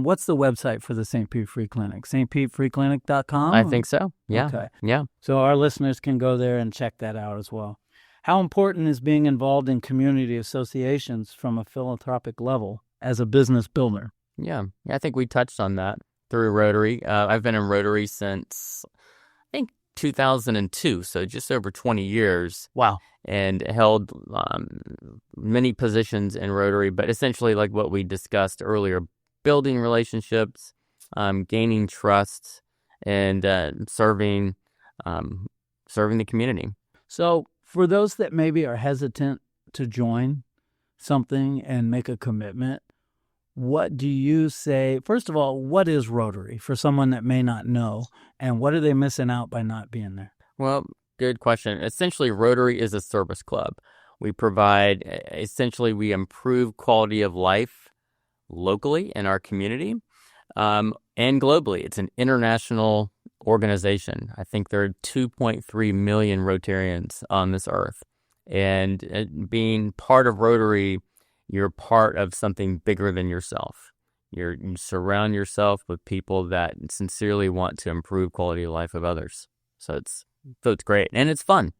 what's the website for the St. Pete Free Clinic? stpetefreeclinic.com? I think so. Yeah. Okay. Yeah. So our listeners can go there and check that out as well. How important is being involved in community associations from a philanthropic level as a business builder? Yeah. I think we touched on that through Rotary. I've been in Rotary since, I think, 2002, so just over 20 years. Wow. And held many positions in Rotary, but essentially like what we discussed earlier, building relationships, gaining trust, and serving the community. So for those that maybe are hesitant to join something and make a commitment, what do you say? First of all, what is Rotary for someone that may not know, and what are they missing out by not being there? Well, good question. Essentially, Rotary is a service club. We we improve quality of life locally in our community and globally. It's an international organization. I think there are 2.3 million Rotarians on this earth. And being part of Rotary, you're part of something bigger than yourself. You surround yourself with people that sincerely want to improve quality of life of others. So it's great. And it's fun.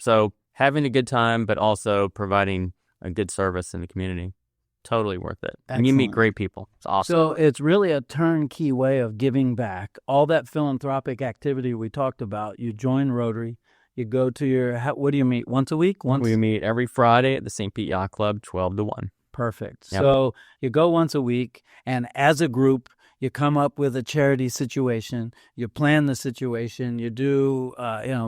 So having a good time, but also providing a good service in the community. Totally worth it. Excellent. And you meet great people. It's awesome. So it's really a turnkey way of giving back. All that philanthropic activity we talked about, you join Rotary, you go to what do you meet, once a week? We meet every Friday at the St. Pete Yacht Club, 12 to 1. Perfect. Yep. So you go once a week, and as a group, you come up with a charity situation, you plan the situation, you do,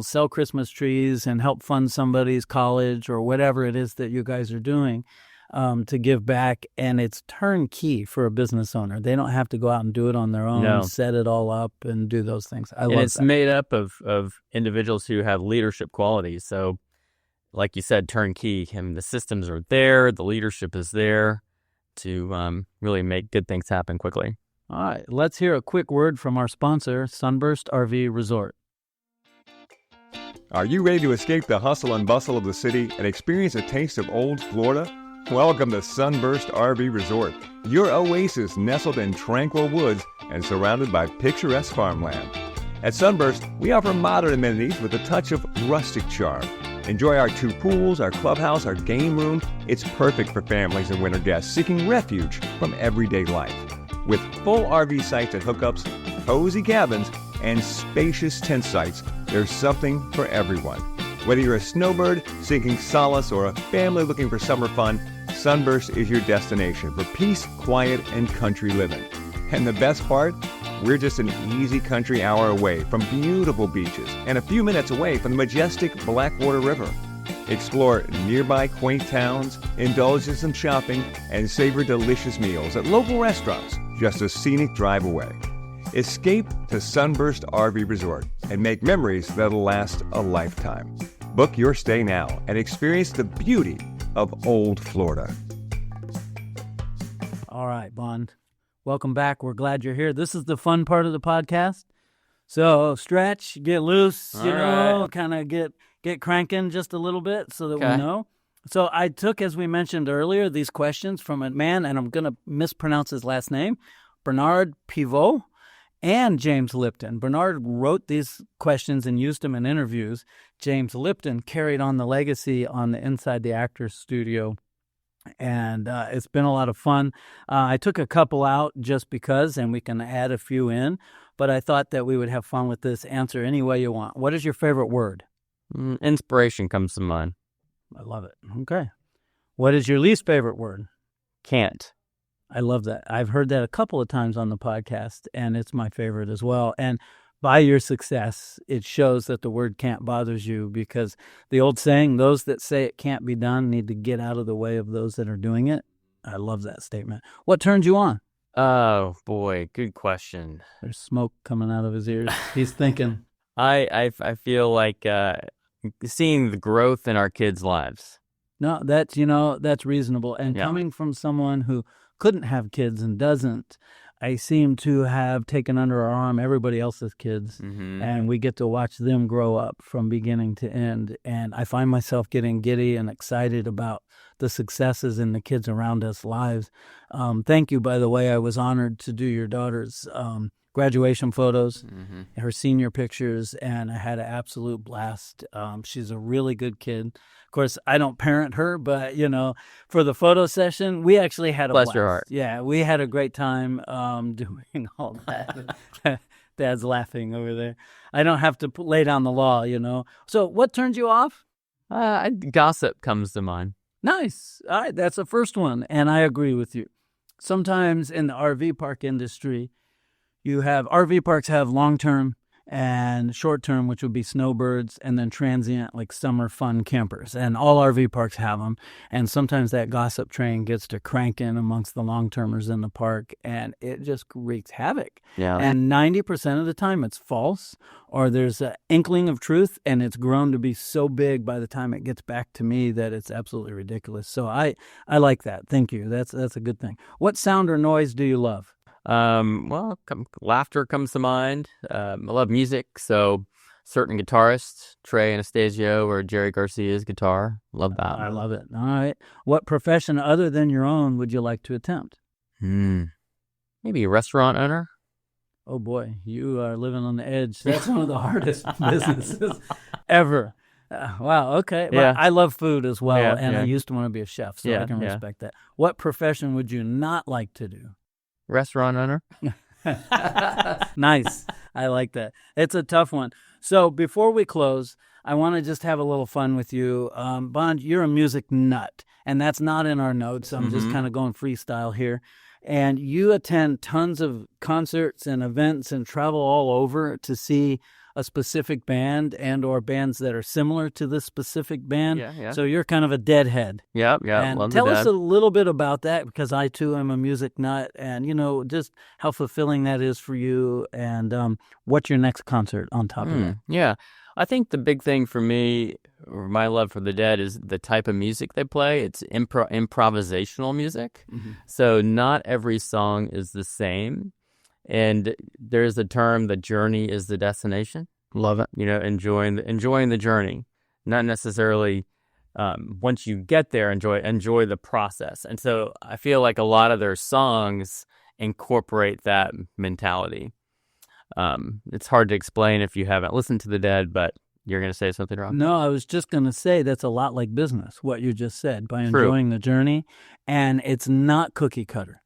sell Christmas trees and help fund somebody's college or whatever it is that you guys are doing. To give back, and it's turnkey for a business owner. They don't have to go out and do it on their own, set it all up, and do those things. I love it's that. made up of individuals who have leadership qualities. So, like you said, turnkey. The systems are there, the leadership is there to really make good things happen quickly. All right, let's hear a quick word from our sponsor, Sunburst RV Resort. Are you ready to escape the hustle and bustle of the city and experience a taste of old Florida? Welcome to Sunburst RV Resort, your oasis nestled in tranquil woods and surrounded by picturesque farmland. At Sunburst, we offer modern amenities with a touch of rustic charm. Enjoy our 2 pools, our clubhouse, our game room. It's perfect for families and winter guests seeking refuge from everyday life. With full RV sites and hookups, cozy cabins, and spacious tent sites, there's something for everyone. Whether you're a snowbird seeking solace or a family looking for summer fun, Sunburst is your destination for peace, quiet, and country living. And the best part? We're just an easy country hour away from beautiful beaches and a few minutes away from the majestic Blackwater River. Explore nearby quaint towns, indulge in some shopping, and savor delicious meals at local restaurants just a scenic drive away. Escape to Sunburst RV Resort and make memories that'll last a lifetime. Book your stay now and experience the beauty of old Florida. All right, Bond. Welcome back. We're glad you're here. This is the fun part of the podcast. So stretch, get loose, kind of get cranking just a little bit so that we know. So I took, as we mentioned earlier, these questions from a man, and I'm going to mispronounce his last name, Bernard Pivot and James Lipton. Bernard wrote these questions and used them in interviews. James Lipton carried on the legacy on the Inside the Actors Studio, and it's been a lot of fun. I took a couple out just because, and we can add a few in, but I thought that we would have fun with this. Answer any way you want. What is your favorite word? Inspiration comes to mind. I love it. Okay. What is your least favorite word? Can't. I love that. I've heard that a couple of times on the podcast, and it's my favorite as well. And by your success, it shows that the word can't bothers you, because the old saying, those that say it can't be done need to get out of the way of those that are doing it. I love that statement. What turns you on? Oh boy, good question. There's smoke coming out of his ears. He's thinking. I feel like seeing the growth in our kids' lives. No, that's reasonable. And Yeah. coming from someone who couldn't have kids and doesn't, I seem to have taken under our arm everybody else's kids, and we get to watch them grow up from beginning to end. And I find myself getting giddy and excited about the successes in the kids around us' lives. Thank you, by the way. I was honored to do your daughter's graduation photos, her senior pictures, and I had an absolute blast. She's a really good kid. Of course, I don't parent her, but, for the photo session, we actually had a Bless blast. your heart. Yeah, we had a great time doing all that. Dad's laughing over there. I don't have to lay down the law, So what turned you off? Gossip comes to mind. Nice. All right, that's the first one, and I agree with you. Sometimes in the RV park industry, RV parks have long-term and short-term, which would be snowbirds, and then transient, like summer fun campers. And all RV parks have them. And sometimes that gossip train gets to cranking amongst the long-termers in the park, and it just wreaks havoc. Yeah. And 90% of the time it's false, or there's an inkling of truth, and it's grown to be so big by the time it gets back to me that it's absolutely ridiculous. So I like that. Thank you. That's a good thing. What sound or noise do you love? Laughter comes to mind. I love music, so certain guitarists, Trey Anastasio or Jerry Garcia's guitar, love that. I love it. All right. What profession other than your own would you like to attempt? Maybe a restaurant owner. Oh boy, you are living on the edge. That's one of the hardest businesses ever. Wow. Okay. Well, Yeah. I love food as well, Yeah, and I yeah. used to want to be a chef, so Yeah, I can yeah. respect that. What profession would you not like to do? Restaurant owner. Nice. I like that. It's a tough one. So before we close, I want to just have a little fun with you. Bond, you're a music nut, and that's not in our notes. I'm just kind of going freestyle here. And you attend tons of concerts and events and travel all over to see a specific band and or bands that are similar to this specific band. Yeah. So you're kind of a deadhead. Yep. And Love tell the us dad. a little bit about that, because I too am a music nut, and just how fulfilling that is for you, and what's your next concert on top of that? Yeah. I think the big thing for me, or my love for the Dead, is the type of music they play. It's improvisational music. So not every song is the same. And there's a term, the journey is the destination. Love it. Enjoying the journey, not necessarily once you get there, enjoy the process. And so I feel like a lot of their songs incorporate that mentality. It's hard to explain if you haven't listened to the Dead, but you're going to say something, Rob? No, I was just going to say that's a lot like business, what you just said, by True. enjoying the journey. And it's not cookie cutter.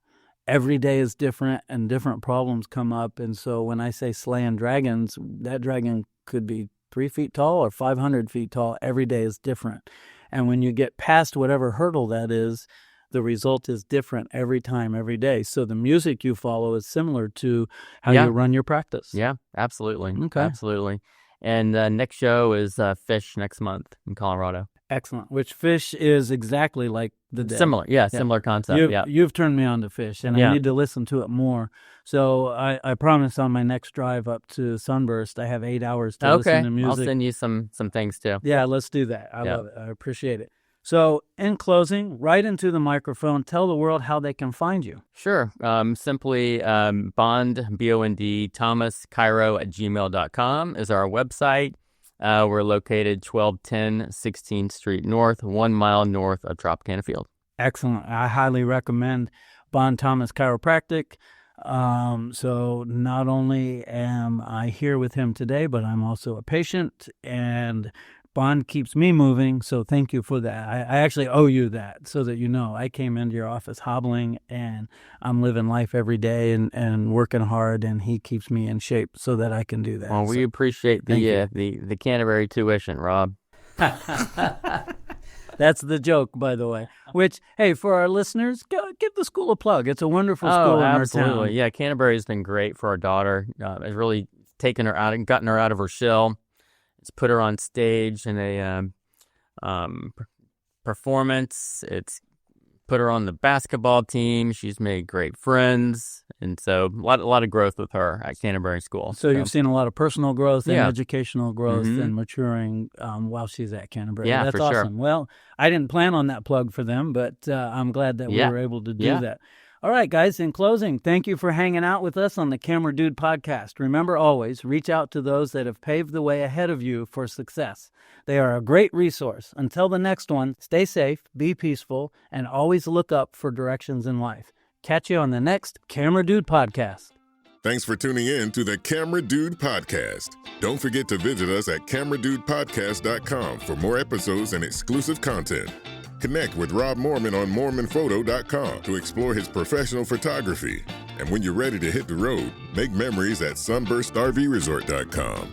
Every day is different, and different problems come up. And so when I say slaying dragons, that dragon could be 3 feet tall or 500 feet tall. Every day is different. And when you get past whatever hurdle that is, the result is different every time, every day. So the music you follow is similar to how you run your practice. Yeah, absolutely. Okay. Absolutely. And next show is Fish next month in Colorado. Excellent. Which Fish is exactly like the Dead. Similar. Yeah, similar concept. You've turned me on to Fish, and I need to listen to it more. So I promise on my next drive up to Sunburst, I have 8 hours to listen to music. I'll send you some things too. Yeah, let's do that. I love it. I appreciate it. So in closing, right into the microphone, tell the world how they can find you. Sure. Simply Bond, B-O-N-D, Thomas Cairo @gmail.com is our website. We're located 1210 16th Street North, 1 mile north of Tropicana Field. Excellent. I highly recommend Bond Thomas Chiropractic. So not only am I here with him today, but I'm also a patient, and Bond keeps me moving, so thank you for that. I actually owe you that, so that you know. I came into your office hobbling, and I'm living life every day and working hard, and he keeps me in shape so that I can do that. Well, we appreciate the Canterbury tuition, Rob. That's the joke, by the way. Which, hey, for our listeners, give the school a plug. It's a wonderful school in our town. Yeah, Canterbury has been great for our daughter. It's really taken her out and gotten her out of her shell. It's put her on stage in a performance. It's put her on the basketball team. She's made great friends. And so a lot of growth with her at Canterbury School. So you've seen a lot of personal growth and Yeah. educational growth and maturing while she's at Canterbury. Yeah, That's for awesome. sure. Well, I didn't plan on that plug for them, but I'm glad that we Yeah. were able to do Yeah. that. All right, guys, in closing, thank you for hanging out with us on the Camera Dude podcast. Remember always, reach out to those that have paved the way ahead of you for success. They are a great resource. Until the next one, stay safe, be peaceful, and always look up for directions in life. Catch you on the next Camera Dude podcast. Thanks for tuning in to the Camera Dude Podcast. Don't forget to visit us at cameradudepodcast.com for more episodes and exclusive content. Connect with Rob Moorman on moormanphoto.com to explore his professional photography. And when you're ready to hit the road, make memories at sunburstrvresort.com.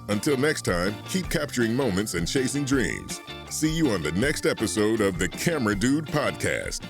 Until next time, keep capturing moments and chasing dreams. See you on the next episode of the Camera Dude Podcast.